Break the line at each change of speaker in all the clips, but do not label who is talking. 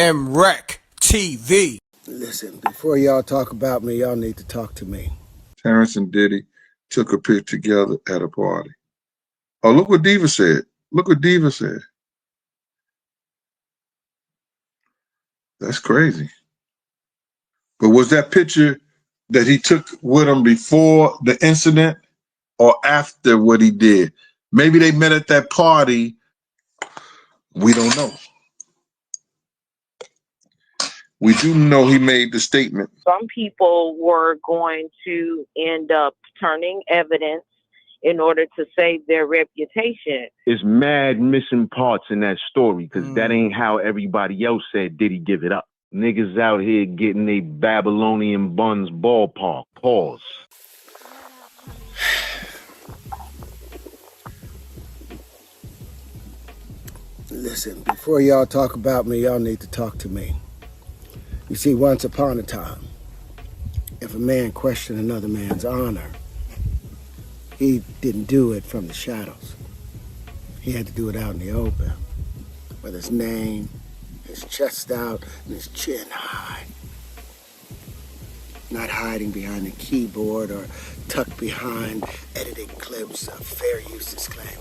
MRecktv. Listen, before y'all talk about me, y'all need to talk to me.
Terrence and Diddy took a pic together at a party. Oh, look what Diva said. Look what Diva said. That's crazy. But was that picture that he took with him before the incident or after what he did? Maybe they met at that party. We don't know. We do know he made the statement.
Some people were going to end up turning evidence in order to save their reputation.
It's mad missing parts in that story because that ain't how everybody else said Diddy give it up. Niggas out here getting a Babylonian buns ballpark. Pause.
Listen, before y'all talk about me, y'all need to talk to me. You see, once upon a time, if a man questioned another man's honor, he didn't do it from the shadows. He had to do it out in the open, with his name, his chest out, and his chin high. Not hiding behind a keyboard or tucked behind edited clips of fair use disclaimers.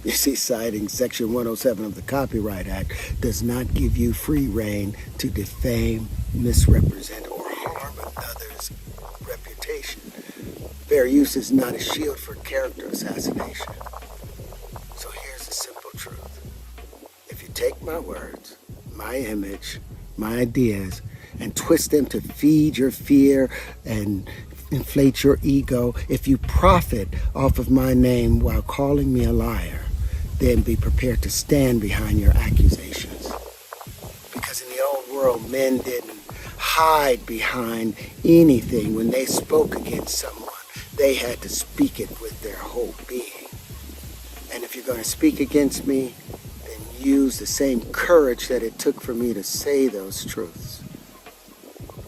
You see, citing Section 107 of the Copyright Act does not give you free rein to defame, misrepresent, or harm another's reputation. Fair use is not a shield for character assassination. So here's the simple truth. If you take my words, my image, my ideas, and twist them to feed your fear and inflate your ego, if you profit off of my name while calling me a liar, then be prepared to stand behind your accusations. Because in the old world, men didn't hide behind anything. When they spoke against someone, they had to speak it with their whole being. And if you're going to speak against me, then use the same courage that it took for me to say those truths.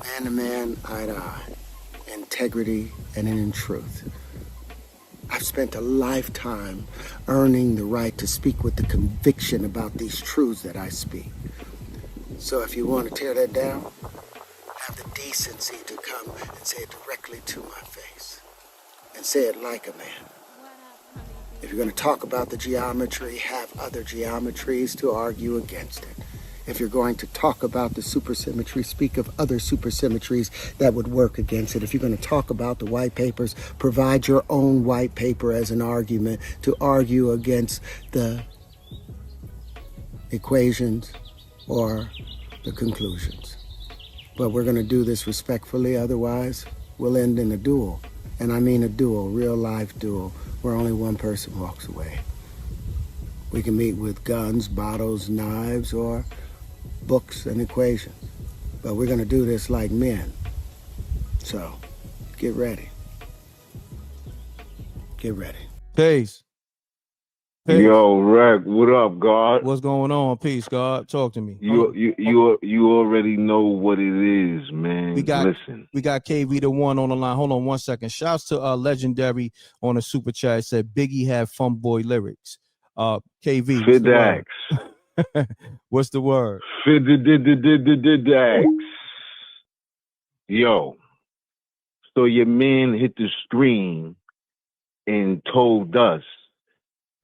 Man to man, eye to eye, integrity and in truth. I've spent a lifetime earning the right to speak with the conviction about these truths that I speak. So if you want to tear that down, have the decency to come and say it directly to my face. And say it like a man. If you're going to talk about the geometry, have other geometries to argue against it. If you're going to talk about the supersymmetry, speak of other supersymmetries that would work against it. If you're going to talk about the white papers, provide your own white paper as an argument to argue against the equations or the conclusions. But we're going to do this respectfully, otherwise we'll end in a duel. And I mean a duel, real life duel, where only one person walks away. We can meet with guns, bottles, knives, or books and equations. But we're going to do this like men. So, get ready. Get ready.
Peace.
Yo, Reck, what up, God?
What's going on? Peace, God. Talk to me.
You already know what it is, man.
We got
KV
the one on the line. Hold on 1 second. Shouts to Legendary on the super chat. It said Biggie had fun boy lyrics. KV.
Fidax.
What's the word?
Fidax. Yo. So your man hit the screen and told us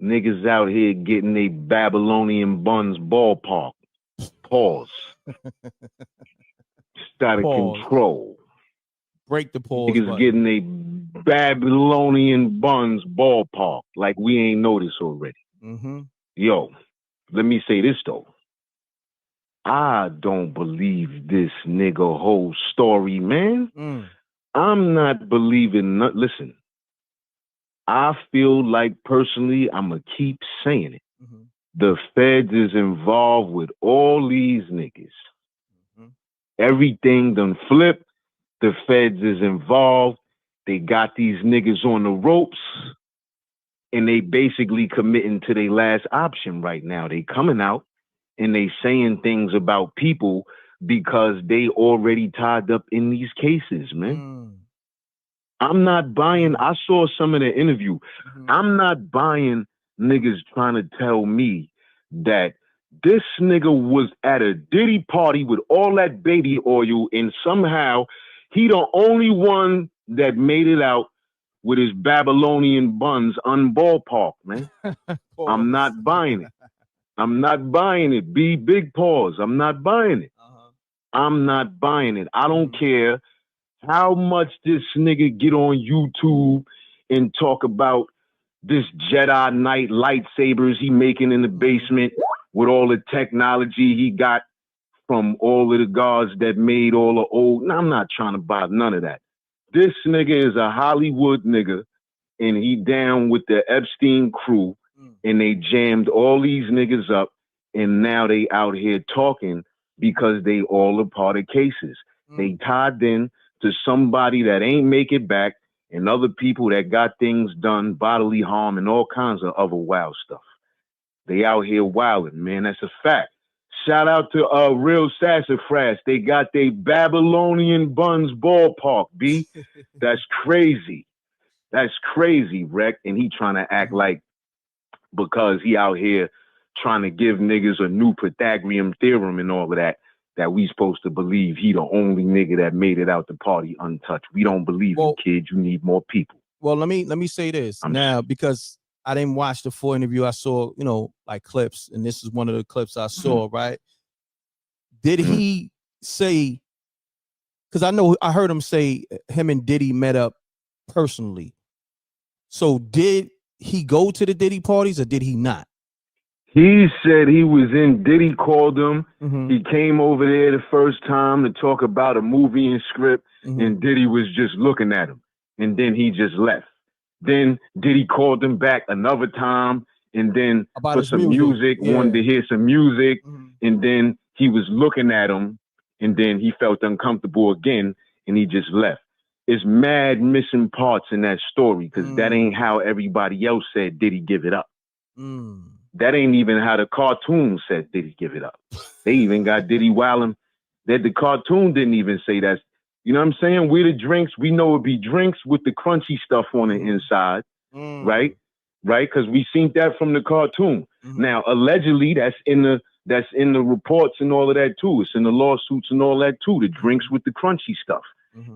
niggas out here getting a Babylonian buns ballpark. Pause. It's out of control.
Break the pause.
Niggas getting a Babylonian buns ballpark like we ain't noticed already. Yo, let me say this though. I don't believe this nigga whole story, man. I'm not believing. Listen. I feel like personally, I'm going to keep saying it. The feds is involved with all these niggas. Everything done flipped. The feds is involved. They got these niggas on the ropes. And they basically committing to their last option right now. They coming out and they saying things about people because they already tied up in these cases, man. I'm not buying. I saw some of the interview. I'm not buying niggas trying to tell me that This nigga was at a Diddy party with all that baby oil, and somehow he the only one that made it out with his Babylonian buns unballpark, man. I'm not buying it. I'm not buying it. Be big pause. I'm not buying it. I'm not buying it. I don't care how much this nigga get on YouTube and talk about this Jedi Knight lightsabers he making in the basement with all the technology he got from all of the gods that made all the old. No, I'm not trying to buy none of that. This nigga is a Hollywood nigga, and he down with the Epstein crew, and they jammed all these niggas up, and now they out here talking because they all a part of cases. They tied in to somebody that ain't make it back, and other people that got things done, bodily harm, and all kinds of other wild stuff. They out here wilding, man. That's a fact. Shout out to Real Sassafras. They got they Babylonian buns ballpark, B. That's crazy. That's crazy, Reck. And he trying to act like because he out here trying to give niggas a new Pythagorean theorem and all of that, that we supposed to believe he the only nigga that made it out the party untouched. We don't believe you, kid. You need more people.
Well, let me say this now, because I didn't watch the full interview. I saw, you know, like clips, and this is one of the clips I saw, right? Did he say, because I heard him say him and Diddy met up personally. So did he go to the Diddy parties or did he not?
He said he was in, Diddy called him. He came over there the first time to talk about a movie and script, and Diddy was just looking at him. And then he just left. Then Diddy called him back another time, and then
about
for some music, wanted to hear some music, and then he was looking at him, and then he felt uncomfortable again, and he just left. It's mad missing parts in that story, because that ain't how everybody else said Diddy give it up. That ain't even how the cartoon said Diddy give it up. They even got Diddy wilding. That the cartoon didn't even say that. You know what I'm saying? We the drinks, we know it be drinks with the crunchy stuff on the inside, right? Right? Because we seen that from the cartoon. Now, allegedly, that's in the reports and all of that too. It's in the lawsuits and all that too. The drinks with the crunchy stuff,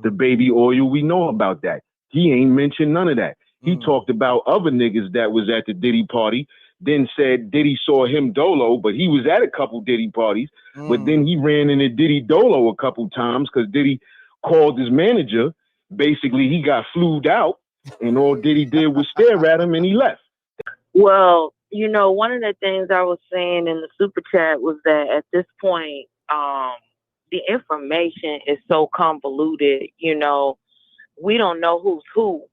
the baby oil. We know about that. He ain't mentioned none of that. He talked about other niggas that was at the Diddy party. Then said Diddy saw him dolo, but he was at a couple Diddy parties. But then he ran into Diddy dolo a couple times because Diddy called his manager. Basically, he got flued out, and all Diddy did was stare at him, and he left.
Well, you know, one of the things I was saying in the super chat was that at this point, the information is so convoluted. You know, we don't know who's who,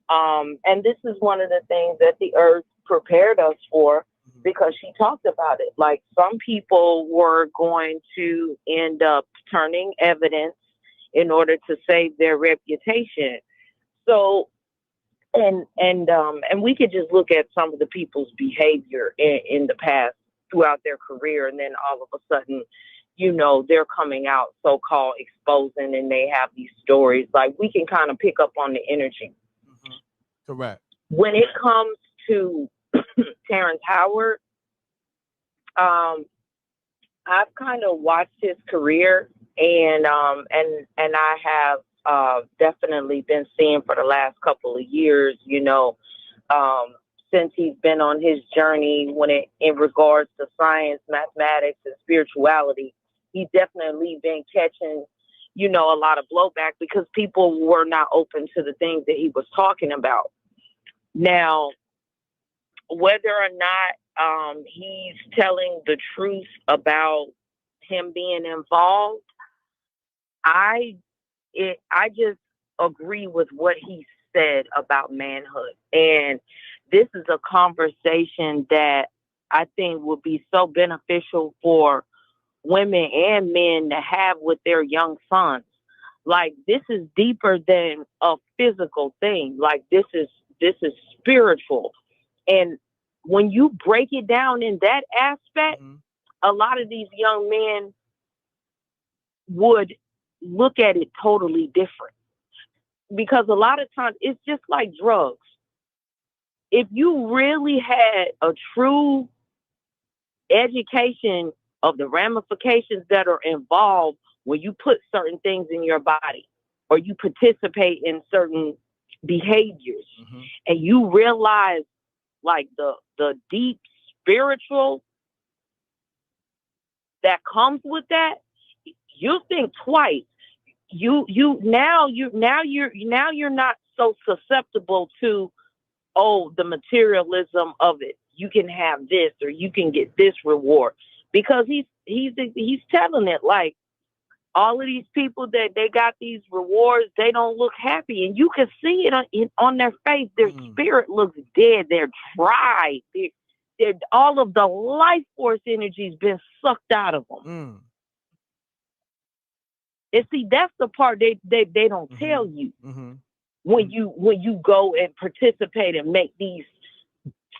and this is one of the things that the Earth prepared us for, because she talked about it. Like, some people were going to end up turning evidence in order to save their reputation. So, and we could just look at some of the people's behavior in the past throughout their career, and then all of a sudden, you know, they're coming out so-called exposing, and they have these stories. Like, we can kind of pick up on the energy.
Correct.
When it comes to Terrence Howard, I've kind of watched his career, and I have definitely been seeing for the last couple of years, you know, since he's been on his journey in regards to science, mathematics, and spirituality, he's definitely been catching, you know, a lot of blowback because people were not open to the things that he was talking about. Now, whether or not he's telling the truth about him being involved, I just agree with what he said about manhood. And this is a conversation that I think would be so beneficial for women and men to have with their young sons. Like, this is deeper than a physical thing. Like, this is spiritual. And when you break it down in that aspect, a lot of these young men would look at it totally different. Because a lot of times it's just like drugs. If you really had a true education of the ramifications that are involved when you put certain things in your body or you participate in certain behaviors, and you realize like the deep spiritual that comes with that, you think twice. You're not so susceptible to, oh, the materialism of it. You can have this or you can get this reward, because he's telling it like all of these people that they got these rewards, they don't look happy, and you can see it on their face. Their spirit looks dead. They're dry. They're all of the life force energy's been sucked out of them. And see, that's the part they don't tell you when you go and participate and make these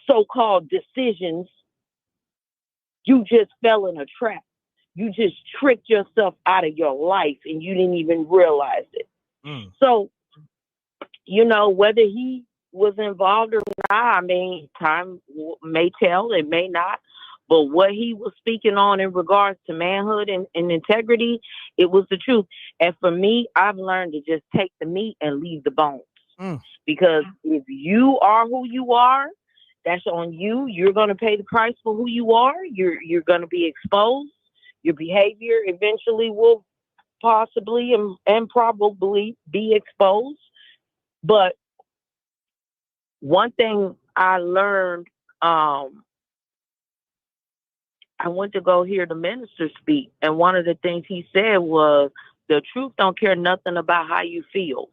so-called decisions. You just fell in a trap. You just tricked yourself out of your life and you didn't even realize it. So, you know, whether he was involved or not, I mean, time may tell, it may not. But what he was speaking on in regards to manhood and integrity, it was the truth. And for me, I've learned to just take the meat and leave the bones. Because if you are who you are, that's on you. You're going to pay the price for who you are. You're going to be exposed. Your behavior eventually will possibly and probably be exposed. But one thing I learned, I went to go hear the minister speak, and one of the things he said was, the truth don't care nothing about how you feel.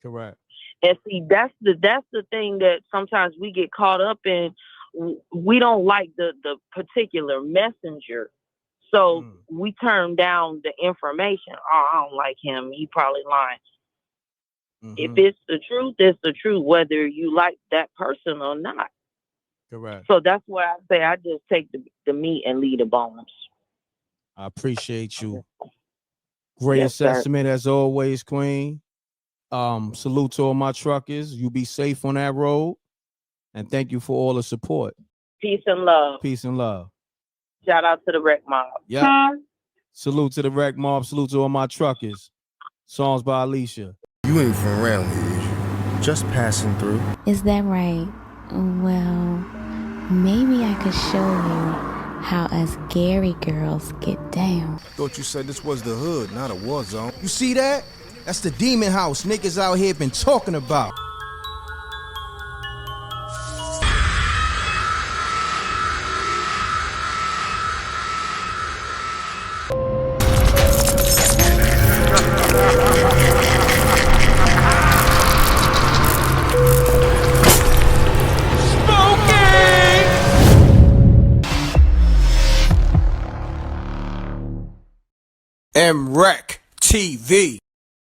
Correct.
And see, that's the thing that sometimes we get caught up in. We don't like the particular messenger. So we turn down the information. Oh, I don't like him. He probably lying. If it's the truth, it's the truth, whether you like that person or not.
Correct.
So that's why I say I just take the meat and leave the bones.
I appreciate you. Great
Yes,
assessment as always, Queen. Salute to all my truckers. You be safe on that road. And thank you for all the support.
Peace and love.
Peace and love.
Shout out to the Reckmobb.
Yeah. Salute to the Reckmobb. Salute to all my truckers. Songs by Alicia.
You ain't from around here. Just passing through.
Is that right? Well, maybe I could show you how us Gary girls get down.
Thought you said this was the hood, not a war zone.
You see that? That's the demon house niggas out here been talking about. MRecktv.